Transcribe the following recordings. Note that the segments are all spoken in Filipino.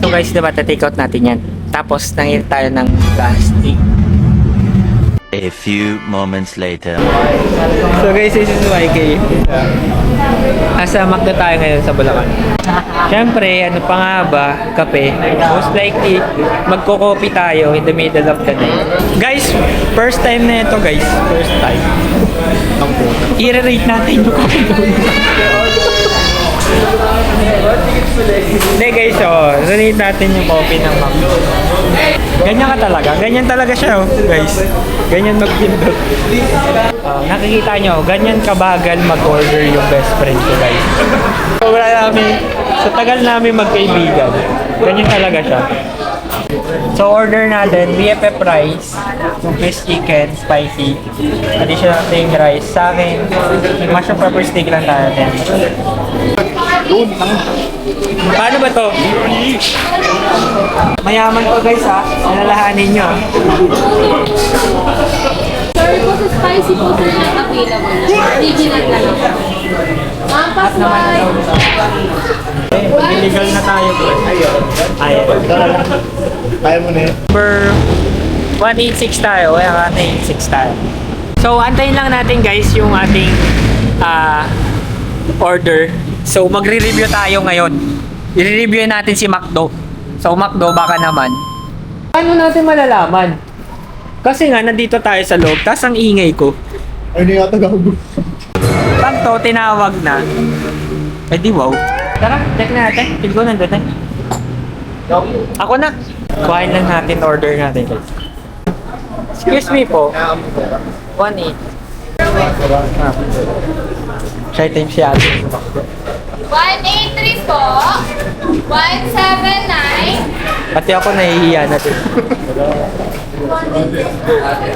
So guys, diba, take out natin yan. Tapos, nangin tayo ng plastic. A few moments later. So guys, this is YK. Asa Magda tayo ngayon sa Bulacan. Siyempre, ano pa nga ba? Kape. Most likely, magko-coffee tayo in the middle of the night. Guys, first time na ito guys. First time. I-rate natin yung coffee. Hindi guys, rate natin yung coffee ng Magda. Ganyan ka talaga. Ganyan talaga siya, guys. Ganyan magpindot. Nakikita nyo, ganyan kabagal mag-order yung best friend ko, guys. Sobra namin, sa tagal namin magkaibigan. Ganyan talaga siya. So, order natin, BFF rice, fish chicken, spicy, additional plain rice. Sa akin, mushroom pepper steak lang tayo natin. Paano ba to? Mayaman to guys ha, alalahanin nyo. Sorry po sa spicy po sa not available. Original na lang. Mampas white. Illegal na tayo bro. Ayan. Kaya mo na yun. Number 186 tayo, kaya 186 tayo. So, antayin lang natin guys yung ating order. So, magre-review tayo ngayon. I-review natin si McDo. So, McDo, baka naman. Paano natin malalaman? Kasi nga, nandito tayo sa loob. Tapos ang ingay ko. Ay, hindi nga tagago. Pag to, tinawag na. Eh di wow. Tara, check na natin. Feel ko nandun eh. Ako na. Kuhain lang natin, order natin guys. Excuse me po. 1-8. Try time si ate. 183 po. 179. Pati ako nahihiya na din.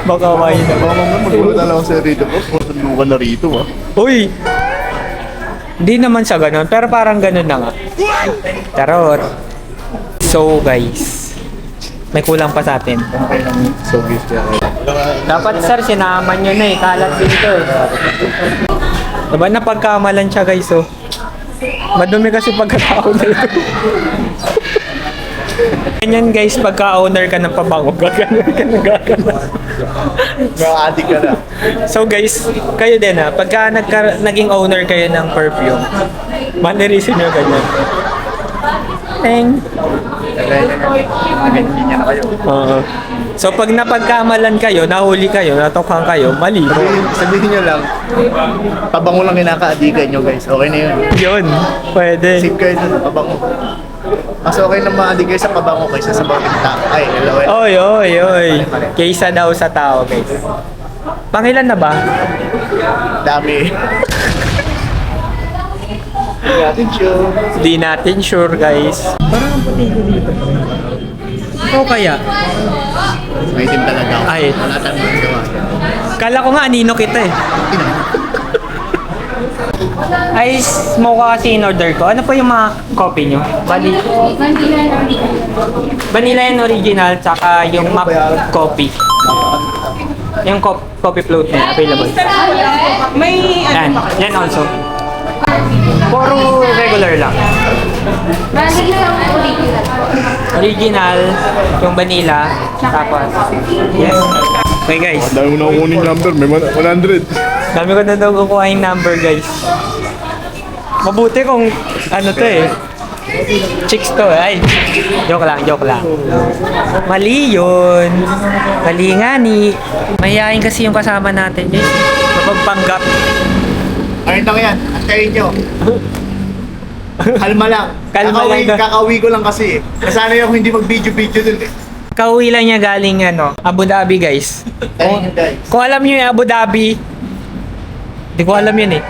Baka kawain na. Baka mamaya magulat na lang ako sa rito. Masunod ka na rito ah. Uy! Hindi naman sa ganun, pero parang ganun na nga. Tarot. So guys, may kulang pa sa atin. So gift yan. Dapat sir, sinama nyo na eh. Kalat dito eh. Diba napagkamalan siya guys oh. Madumi kasi pagkatao na ito. Ganyan guys, pagka-owner ka ng pabango, gaganon ka na gaganon. Mga-addict ka na. So guys, kayo din ha, pagka naging owner kayo ng perfume, manirisin nyo ganyan. Teng. So pag napagkamalan kayo, nahuli kayo, natokhan kayo, mali. Sabihin nyo lang, pabango lang kinaka-addikan nyo guys. Okay na yun. Yun, pwede. Save kayo sa pabango. Mas okay na ma-addict kayo sa pabango kaysa sa bawang tao. Ay, hello eh. Oy, oy, oy. Kaysa daw sa tao, guys. Pangilan na ba? Dami. Hindi natin sure. Di natin sure, guys. Parang ang puti ko dito. O kaya? May team talaga ako. Ay. Wala tayong magagawa. Kala ko nga, anino kita eh. Ice mocha kasi in-order ko. Ano po yung mga coffee nyo? Vanilla and original, tsaka yung Mac coffee. Yung coffee float na available. May Yan, yan also. Puro regular lang. Bali isang original. Original, yung vanilla, tapos, yes. Okay guys, Dami mo na kukunin number. May 100. dami ko na daw kukuha yung number guys. Mabuti kung ano to eh. Chicks to eh. Ay, joke lang, joke lang. Mali yun. Mali nga ni. Mahihain kasi yung kasama natin guys. Mapagpanggap. Ayun lang yan. Antayin nyo. Kalma lang. Kalma lang daw. Kakauwi ko lang kasi eh. Nasanay ako hindi mag-video-video dun eh. Kauwi lang niya galing ano, Abu Dhabi guys. Ayun guys. Kung alam niyo yung Abu Dhabi, di ko alam yun eh.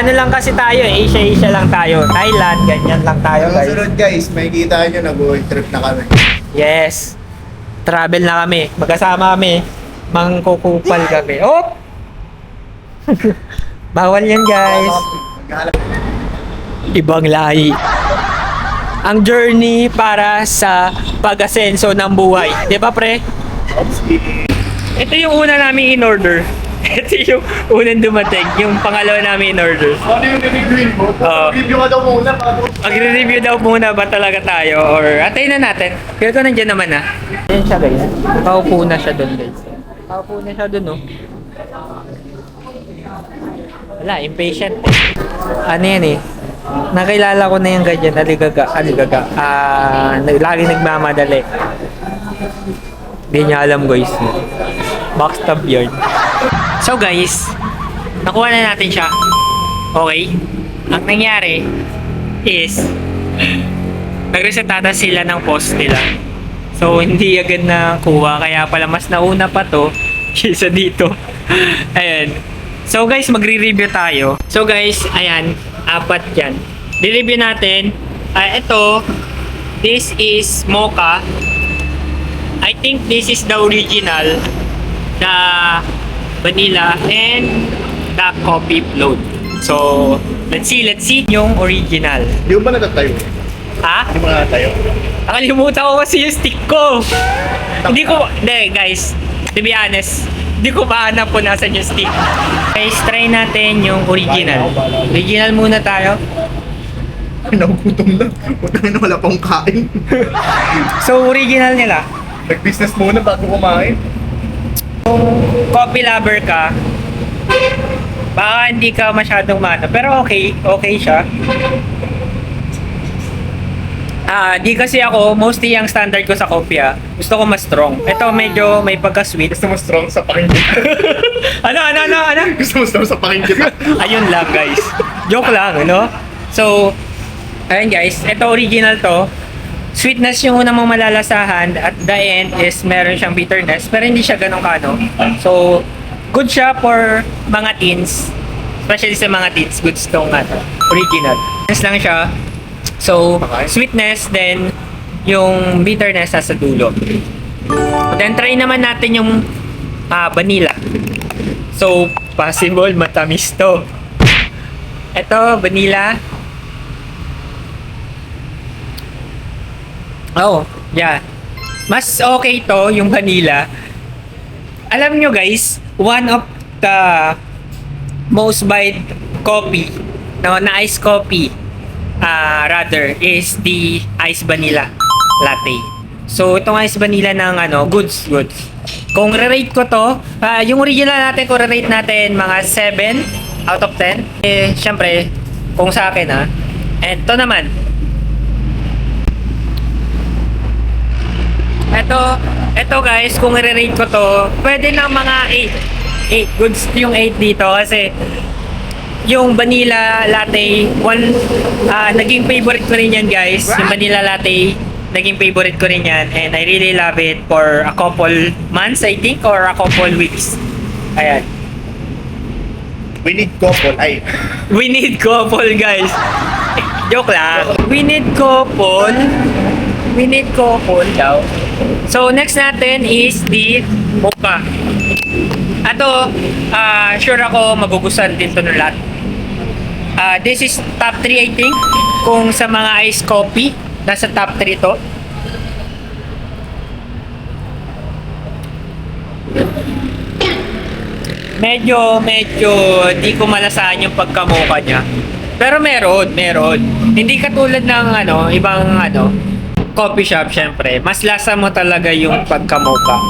Ano lang kasi tayo eh, Asia lang tayo. Thailand, ganyan lang tayo guys. Sunod guys, may kita nyo nag-world trip na kami. Yes. Travel na kami. Magkasama kami. Mangkukupal kami. Oh! Bawal yan guys. Ibang lahi. Ang journey para sa pag-asenso ng buhay. Di ba pre? Ito yung una namin in-order. Ito yung unang dumating, yung pangalawa namin in order. Ano yung review mo? Oo. Review ka daw muna bago. Magre-review daw muna ba talaga tayo or atayin na natin. Kaya ito nandiyan naman na. Ayan siya guys. Paupo na siya doon guys. Paupo na siya doon oh. Wala, impatient. Ano yan eh. Nakilala ko na yung ganyan. Aligaga. Lagi nagmamadali. Hindi niya alam guys. Backstab yun. So guys, nakuha na natin siya. Okay? Ang nangyari is nag-reset ata sila ng post nila. So hindi agad na kuha. Kaya pala mas nauna pa to kaysa dito. Ayan. So guys, magre-review tayo. So guys, ayan, 4 yan. Di-review natin. Ito, this is Mocha. I think this is the original, the vanilla, and the coffee float. So, let's see yung original. Di mo ba natatayo? Ha? Di mo na natatayo? Nakalimutan ko kasi yung stick ko. Hindi guys, to be honest, hindi ko mahanap kung nasan yung stick. Guys, try natin yung original. Original muna tayo. Ay, nagugutom na. Huwag na wala pang kain. So, original nila. Nag-business muna bago kumain. Coffee lover ka, baka hindi ka masyadong mana. Pero okay siya. Di kasi ako, mostly ang standard ko sa coffee gusto ko mas strong. Ito medyo may pagka-sweet. Gusto mo strong sa pakinggan. Ano? Gusto mo strong sa pakinggan. Ayun lang guys. Joke lang, ano? So, ayun guys, ito original to. Sweetness yung unang mong malalasahan. At the end is meron siyang bitterness. Pero hindi siya ganun kano. So, good siya for mga teens. Especially sa mga teens. Good tong original. Yes lang siya. So, sweetness, then yung bitterness nasa dulo. Then try naman natin yung vanilla. So, possible matamis to. Ito, vanilla. Oh, yeah. Mas okay to, yung vanilla. Alam nyo guys, one of the most buy coffee, na iced coffee, rather, is the iced vanilla latte. So, itong iced vanilla ng goods. Kung re-rate ko to, yung original natin, kung re-rate natin mga 7 out of 10, syempre, kung sa akin ito naman, ito guys, kung i-rate ko to, pwede na mga 8 goods yung 8 dito kasi yung vanilla latte, naging favorite ko rin yan guys. Yung vanilla latte, naging favorite ko rin yan and I really love it for a couple months I think or a couple weeks. Ayan. We need couple. Ay. We need couple guys. Joke lang. We need couple daw. So, next natin is the mocha. Ato, sure ako magugustuhan din to ng lahat. This is top 3 I think. Kung sa mga iced coffee, nasa top 3 to. Medyo di ko malasahan yung pagka-mocha niya. Pero meron. Hindi katulad ng ibang coffee shop syempre. Mas lasa mo talaga yung pagka-mocha.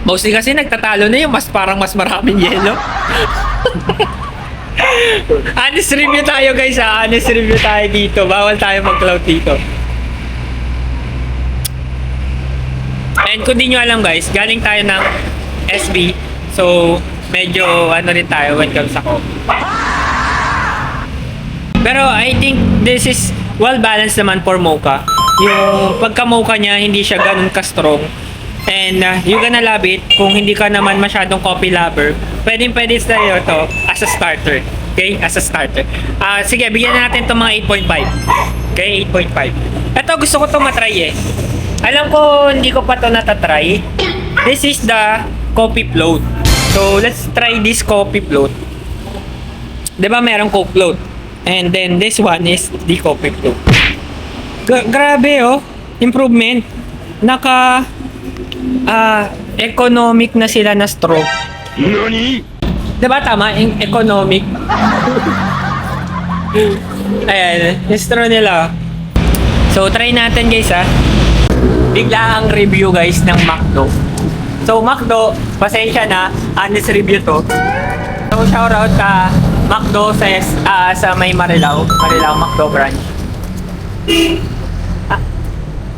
Mostly kasi nagtatalo na yung parang mas maraming yelo. Honest review tayo guys honest review tayo dito. Bawal tayo mag-cloud dito. And kung di nyo alam guys, galing tayo ng SB. So, medyo rin tayo when comes sa coffee. Pero I think this is well balanced naman for mocha. Yung pagka-mocha niya, hindi siya ganun ka-strong. And you're gonna love it kung hindi ka naman masyadong coffee lover. Pwede sa'yo to as a starter. Okay? As a starter. Sige, bigyan na natin itong mga 8.5. Okay? 8.5. Ito, gusto ko itong matry Alam ko, hindi ko pa ito natatry. This is the coffee float. So, let's try this coffee float. Diba merong coffee float? And then, this one is the coffee float. Grabe improvement. economic na sila na straw. Diba tama? Economic. Ayan, yung straw nila. So, try natin guys ha. Bigla ang review guys ng McDo. So, McDo, pasensya na, honest review to. So, shoutout ka McDo sa may Marilao McDo branch.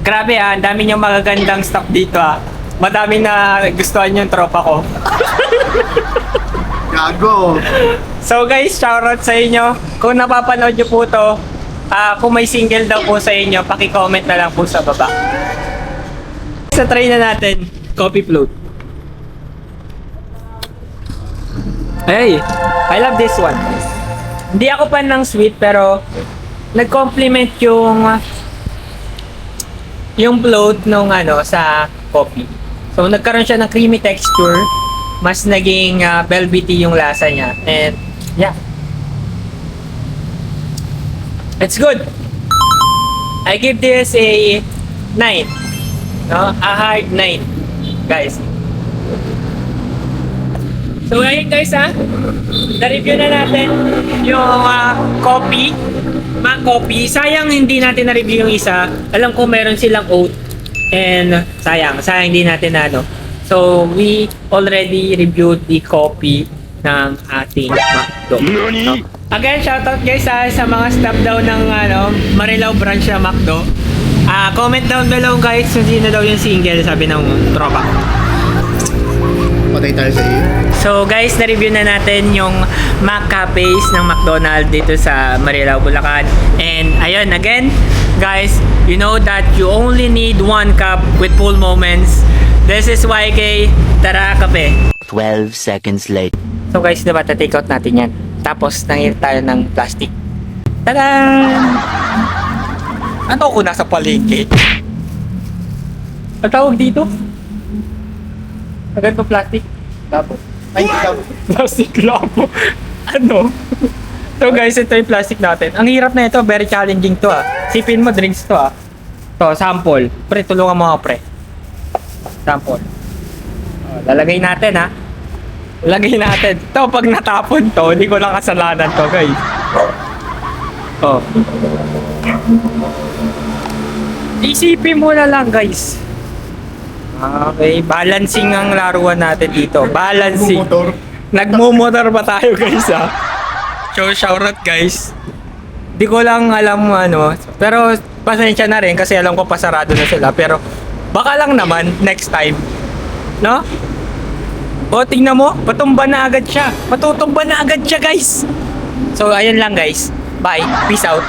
Grabe ang dami niyong magagandang stuff dito Madami na gustuhan yung tropa ko. Gago. So guys, shoutout sa inyo. Kung napapanood nyo po to, kung may single daw po sa inyo, paki-comment na lang po sa baba. Sa try na natin, coffee float. Hey, I love this one. Hindi ako fan ng sweet pero nag-complement yung float nung sa coffee. So nagkaroon siya ng creamy texture, mas naging velvety yung lasa niya. And yeah. It's good. I give this a 9. No? A hard 9. Guys. So ngayon guys na-review na natin yung coffee. Coffee. Sayang hindi natin na-review yung isa. Alam ko meron silang oat. And sayang hindi natin So we already reviewed the coffee ng ating McDo. No? Again, shoutout guys sa mga staff daw ng Marilao branch ng McDo. Comment down below guys kung sino daw yung single, sabi ng tropa. Patay tayo sa iyo. So guys, na-review na natin yung McCafes ng McDonald's dito sa Marilao, Bulacan. And ayun, again, guys, you know that you only need 1 cup with full moments. This is YK, tara kape. 12 seconds later. So guys, diba, take out natin yan. Tapos, nangin tayo ng plastic. Tadaan! Ano ako nasa palengke? Ang tawag dito? Agad pa plastic? Labo. Ay, labo. Plastic labo. Ano? So guys, ito yung plastic natin. Ang hirap na ito, very challenging to Sipin mo, drinks to To, sample. Pre, tulungan mo ako pre. Sample. Lalagay natin Lalagay natin. To, pag natapon to, hindi ko lang kasalanan to guys. Isipin mo na lang guys. Okay, balancing ang laruan natin dito. Balancing. Nagmumotor pa tayo guys So shoutout guys. Di ko lang alam pero pasensya na rin kasi alam ko pasarado na sila. Pero baka lang naman next time. No? O tingnan mo, patumba na agad siya. Matutumba na agad siya guys. So ayun lang guys. Bye. Peace out.